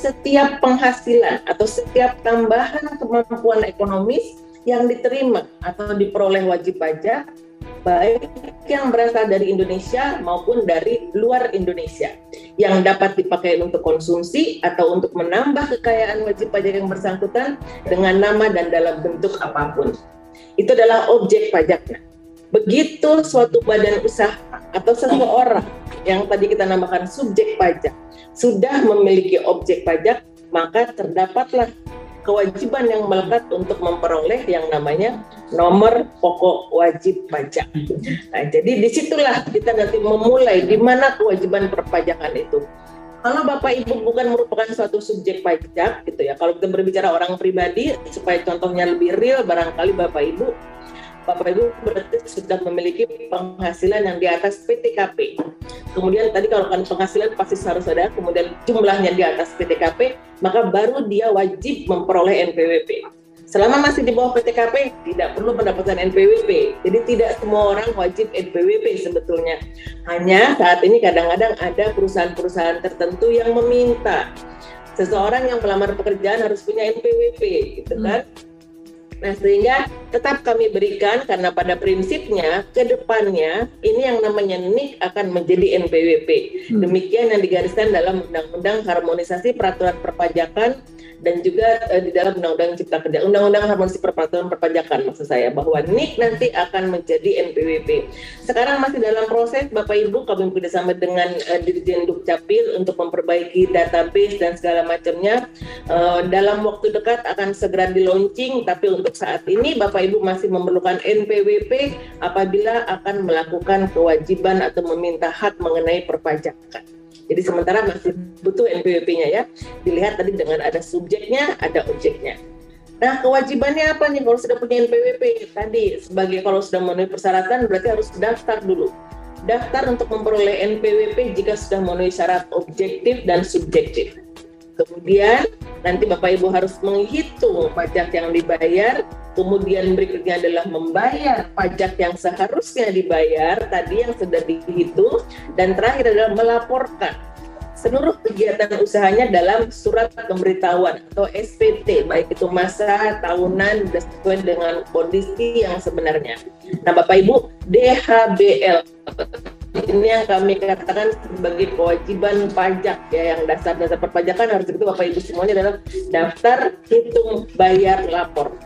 setiap penghasilan atau setiap tambahan kemampuan ekonomis yang diterima atau diperoleh wajib pajak, baik yang berasal dari Indonesia maupun dari luar Indonesia, yang dapat dipakai untuk konsumsi atau untuk menambah kekayaan wajib pajak yang bersangkutan dengan nama dan dalam bentuk apapun. Itu adalah objek pajaknya. Begitu suatu badan usaha atau seseorang yang tadi kita namakan subjek pajak sudah memiliki objek pajak, maka terdapatlah kewajiban yang melekat untuk memperoleh yang namanya nomor pokok wajib pajak. Nah, jadi disitulah kita nanti memulai di mana kewajiban perpajakan itu. Kalau Bapak Ibu bukan merupakan suatu subjek pajak, gitu ya. Kalau kita berbicara orang pribadi, supaya contohnya lebih real, barangkali Bapak Ibu berarti sudah memiliki penghasilan yang di atas PTKP. Kemudian tadi kalau kan penghasilan pasti harus ada, kemudian jumlahnya di atas PTKP, maka baru dia wajib memperoleh NPWP. Selama masih di bawah PTKP, tidak perlu mendapatkan NPWP. Jadi tidak semua orang wajib NPWP sebetulnya. Hanya saat ini kadang-kadang ada perusahaan-perusahaan tertentu yang meminta seseorang yang melamar pekerjaan harus punya NPWP, gitu kan? Nah, sehingga tetap kami berikan, karena pada prinsipnya ke depannya ini yang namanya NIK akan menjadi NPWP. Demikian yang digariskan dalam Undang-Undang Harmonisasi Peraturan Perpajakan dan juga di dalam Undang-Undang Cipta Kerja, Undang-Undang Harmonisasi Peraturan Perpajakan, maksud saya, bahwa NIK nanti akan menjadi NPWP. Sekarang masih dalam proses, Bapak Ibu, kami bekerjasama dengan Dirjen Dukcapil untuk memperbaiki database dan segala macamnya. Dalam waktu dekat akan segera di-launching, tapi untuk saat ini Bapak Ibu masih memerlukan NPWP apabila akan melakukan kewajiban atau meminta hak mengenai perpajakan. Jadi sementara masih butuh NPWP-nya ya. Dilihat tadi dengan ada subjeknya, ada objeknya. Nah, kewajibannya apa nih kalau sudah punya NPWP? Tadi sebagai kalau sudah memenuhi persyaratan berarti harus daftar dulu. Daftar untuk memperoleh NPWP jika sudah memenuhi syarat objektif dan subjektif. Kemudian nanti Bapak Ibu harus menghitung pajak yang dibayar, kemudian berikutnya adalah membayar pajak yang seharusnya dibayar tadi yang sudah dihitung, dan terakhir adalah melaporkan seluruh kegiatan usahanya dalam surat pemberitahuan atau SPT, baik itu masa, tahunan, sesuai dengan kondisi yang sebenarnya. Nah, Bapak Ibu, DHBL ini yang kami katakan sebagai kewajiban pajak ya, yang dasar-dasar perpajakan harus itu Bapak Ibu semuanya adalah daftar, hitung, bayar, lapor.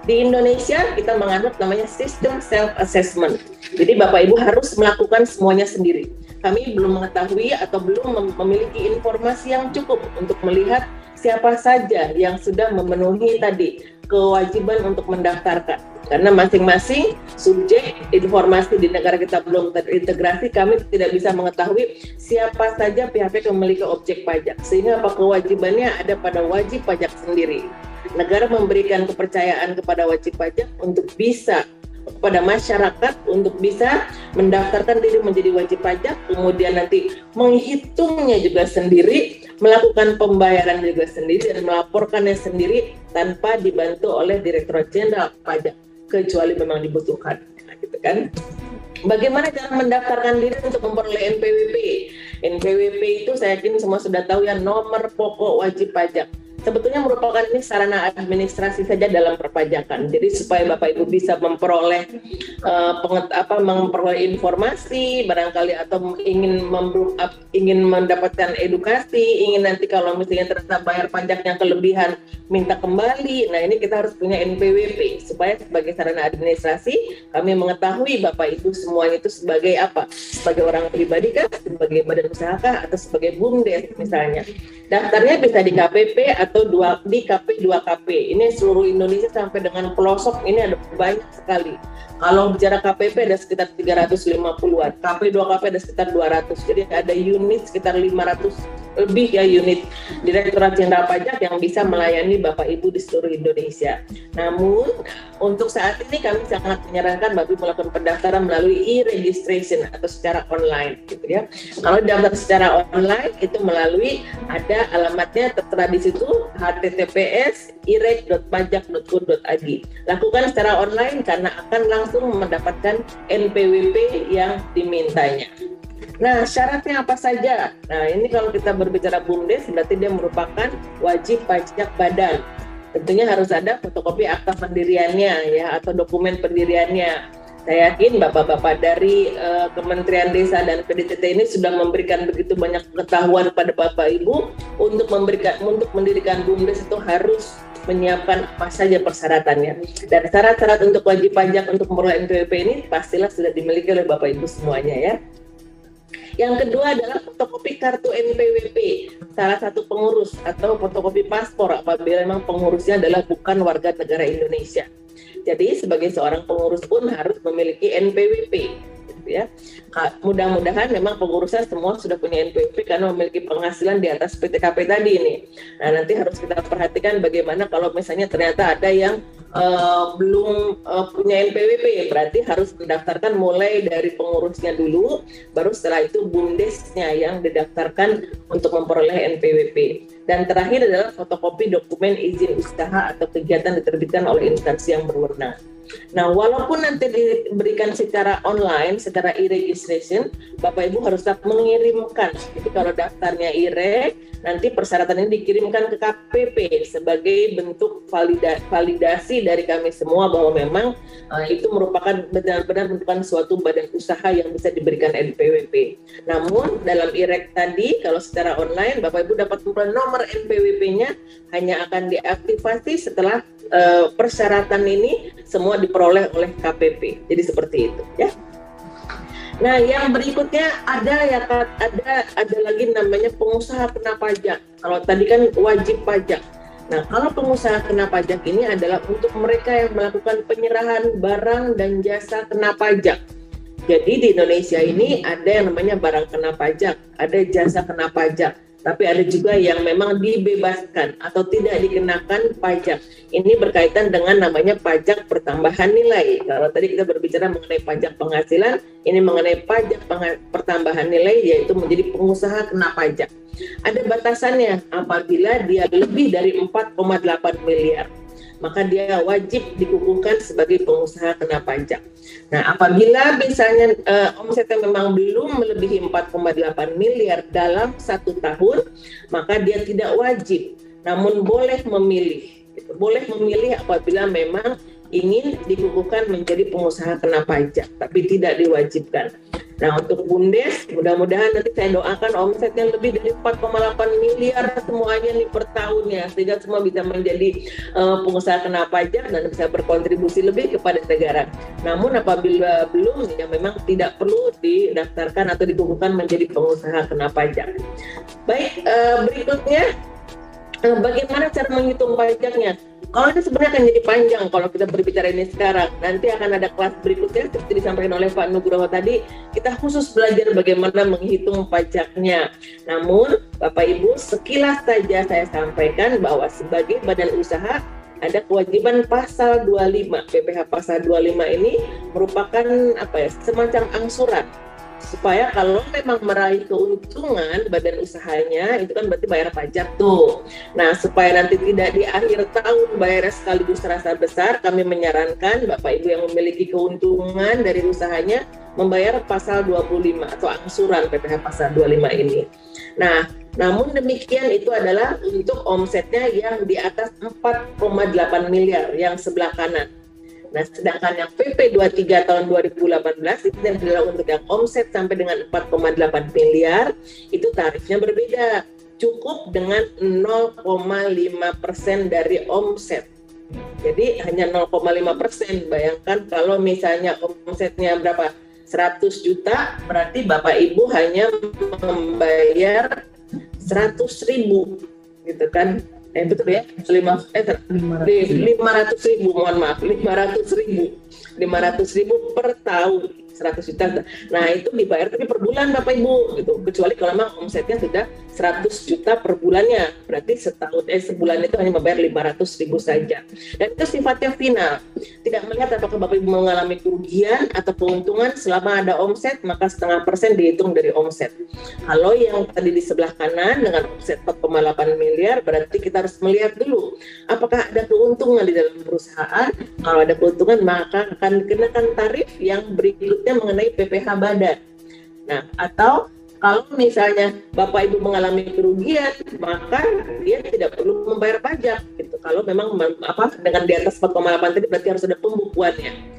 Di Indonesia kita menganut namanya sistem self assessment. Jadi Bapak Ibu harus melakukan semuanya sendiri. Kami belum mengetahui atau belum memiliki informasi yang cukup untuk melihat siapa saja yang sudah memenuhi tadi kewajiban untuk mendaftarkan. Karena masing-masing subjek informasi di negara kita belum terintegrasi, kami tidak bisa mengetahui siapa saja pihak-pihak yang memiliki objek pajak. Sehingga apa kewajibannya ada pada wajib pajak sendiri. Negara memberikan kepercayaan kepada wajib pajak untuk bisa kepada masyarakat untuk bisa mendaftarkan diri menjadi wajib pajak, kemudian nanti menghitungnya juga sendiri, melakukan pembayaran juga sendiri, dan melaporkannya sendiri tanpa dibantu oleh Direktorat Jenderal Pajak, kecuali memang dibutuhkan. Nah, gitu kan. Bagaimana cara mendaftarkan diri untuk memperoleh NPWP? NPWP itu saya yakin semua sudah tahu ya, nomor pokok wajib pajak. Sebetulnya merupakan ini sarana administrasi saja dalam perpajakan. Jadi supaya Bapak Ibu bisa memperoleh memperoleh informasi barangkali atau ingin mendapatkan edukasi, ingin nanti kalau misalnya ternyata bayar pajaknya kelebihan minta kembali. Nah, ini kita harus punya NPWP supaya sebagai sarana administrasi kami mengetahui Bapak Ibu semuanya itu sebagai apa? Sebagai orang pribadi kah, sebagai badan usaha kah, atau sebagai BUMDes misalnya. Daftarnya bisa di KPP atau di KP 2KP. Ini seluruh Indonesia sampai dengan pelosok ini ada banyak sekali. Kalau bicara KPP ada sekitar 350-an, KP 2KP ada sekitar 200. Jadi ada unit sekitar 500 lebih ya unit Direktorat Jenderal Pajak yang bisa melayani Bapak Ibu di seluruh Indonesia. Namun untuk saat ini kami sangat menyarankan Bapak Ibu melakukan pendaftaran melalui e-registration atau secara online gitu ya. Kalau daftar secara online itu melalui ada alamatnya tertera di situ https://ireg.pajak.go.id. Lakukan secara online karena akan langsung mendapatkan NPWP yang dimintanya. Nah, syaratnya apa saja? Nah, ini kalau kita berbicara BUMDes, berarti dia merupakan wajib pajak badan. Tentunya harus ada fotokopi akta pendiriannya ya, atau dokumen pendiriannya. Saya yakin bapak-bapak dari Kementerian Desa dan PDTT ini sudah memberikan begitu banyak pengetahuan pada bapak ibu untuk mendirikan BUMDes itu harus menyiapkan apa saja persyaratannya. Dan syarat-syarat untuk wajib pajak untuk memperoleh NPWP ini pastilah sudah dimiliki oleh bapak ibu semuanya ya. Yang kedua adalah fotokopi kartu NPWP salah satu pengurus atau fotokopi paspor apabila memang pengurusnya adalah bukan warga negara Indonesia. Jadi sebagai seorang pengurus pun harus memiliki NPWP, gitu ya. Mudah-mudahan memang pengurusnya semua sudah punya NPWP karena memiliki penghasilan di atas PTKP tadi ini. Nah, nanti harus kita perhatikan bagaimana kalau misalnya ternyata ada yang belum punya NPWP, berarti harus mendaftarkan mulai dari pengurusnya dulu, baru setelah itu BUMDesnya yang didaftarkan untuk memperoleh NPWP. Dan terakhir adalah fotokopi dokumen izin usaha atau kegiatan diterbitkan oleh instansi yang berwenang. Nah, walaupun nanti diberikan secara online, secara e-registration, Bapak Ibu harus tetap mengirimkan. Jadi kalau daftarnya e-reg, nanti persyaratan ini dikirimkan ke KPP sebagai bentuk validasi dari kami semua bahwa memang itu merupakan benar-benar merupakan suatu badan usaha yang bisa diberikan NPWP. Namun dalam e-reg tadi, kalau secara online, Bapak Ibu dapat memperoleh nomor NPWP-nya hanya akan diaktifasi setelah persyaratan ini semua diperoleh oleh KPP. Jadi seperti itu ya. Nah, yang berikutnya ada lagi namanya pengusaha kena pajak. Kalau tadi kan wajib pajak. Nah, kalau pengusaha kena pajak ini adalah untuk mereka yang melakukan penyerahan barang dan jasa kena pajak. Jadi di Indonesia ini ada yang namanya barang kena pajak, ada jasa kena pajak. Tapi ada juga yang memang dibebaskan atau tidak dikenakan pajak. Ini berkaitan dengan namanya pajak pertambahan nilai. Kalau tadi kita berbicara mengenai pajak penghasilan, ini mengenai pajak pertambahan nilai, yaitu menjadi pengusaha kena pajak. Ada batasannya, apabila dia lebih dari 4,8 miliar, maka dia wajib dikukuhkan sebagai pengusaha kena pajak. Nah, apabila misalnya omsetnya memang belum melebihi 4,8 miliar dalam 1 tahun, maka dia tidak wajib, namun boleh memilih. Boleh memilih apabila memang ingin dikukuhkan menjadi pengusaha kena pajak, tapi tidak diwajibkan. Nah, untuk BUMDes, mudah-mudahan nanti saya doakan omsetnya lebih dari 4,8 miliar semuanya nih per tahunnya, sehingga semua bisa menjadi pengusaha kena pajak dan bisa berkontribusi lebih kepada negara. Namun apabila belum, ya memang tidak perlu didaftarkan atau dikukuhkan menjadi pengusaha kena pajak. Baik, berikutnya bagaimana cara menghitung pajaknya? Kalau ini sebenarnya akan jadi panjang kalau kita berbicara ini sekarang. Nanti akan ada kelas berikutnya seperti disampaikan oleh Pak Nugroho tadi, kita khusus belajar bagaimana menghitung pajaknya. Namun Bapak Ibu, sekilas saja saya sampaikan bahwa sebagai badan usaha ada kewajiban pasal 25. PPh pasal 25 ini merupakan semacam angsuran, supaya kalau memang meraih keuntungan badan usahanya, itu kan berarti bayar pajak tuh. Nah, supaya nanti tidak di akhir tahun bayar sekaligus terasa besar, kami menyarankan Bapak Ibu yang memiliki keuntungan dari usahanya membayar pasal 25 atau angsuran PPh pasal 25 ini. Nah, namun demikian itu adalah untuk omsetnya yang di atas 4,8 miliar yang sebelah kanan. Nah, sedangkan yang PP 23 tahun 2018 itu adalah untuk yang omset sampai dengan 4,8 miliar, itu tarifnya berbeda. Cukup dengan 0,5% dari omset. Jadi hanya 0,5%. Bayangkan kalau misalnya omsetnya berapa? 100 juta, berarti Bapak Ibu hanya membayar 100.000, gitu kan? Betul ya, 500.000, mohon maaf, 500.000 per tahun, 100 juta. Nah, itu dibayar tapi per bulan Bapak Ibu, gitu. Kecuali kalau memang omsetnya sudah 100 juta per bulannya, berarti sebulan itu hanya membayar 500.000 saja. Dan itu sifatnya final, tidak melihat apakah Bapak Ibu mengalami kerugian atau keuntungan. Selama ada omset, maka 0,5% dihitung dari omset. Kalau yang tadi di sebelah kanan dengan omset 4,8 miliar, berarti kita harus melihat dulu apakah ada keuntungan di dalam perusahaan. Kalau ada keuntungan, maka akan dikenakan tarif yang berikutnya mengenai PPh badan. Nah, atau kalau misalnya Bapak Ibu mengalami kerugian, maka dia tidak perlu membayar pajak gitu. Kalau memang dengan di atas 4,8 tadi berarti harus ada pembukuannya.